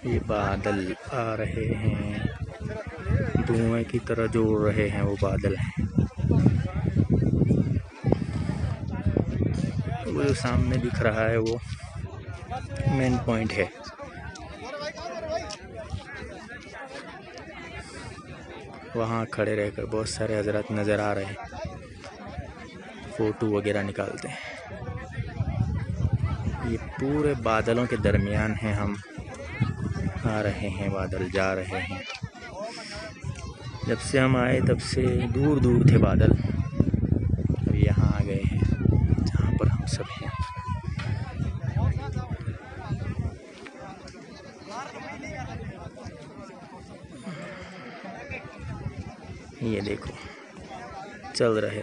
ये बादल आ रहे हैं, धुएं की तरह जो उड़ रहे हैं वो बादल हैं। वो जो सामने दिख रहा है वो मेन पॉइंट है। वहाँ खड़े रहकर बहुत सारे हजरत नज़र आ रहे हैं, फ़ोटो वगैरह निकालते हैं। ये पूरे बादलों के दरमियान हैं हम, आ रहे हैं बादल, जा रहे हैं। जब से हम आए तब से दूर दूर थे बादल, अब यहाँ आ गए हैं जहाँ पर हम सब हैं। ये देखो चल रहे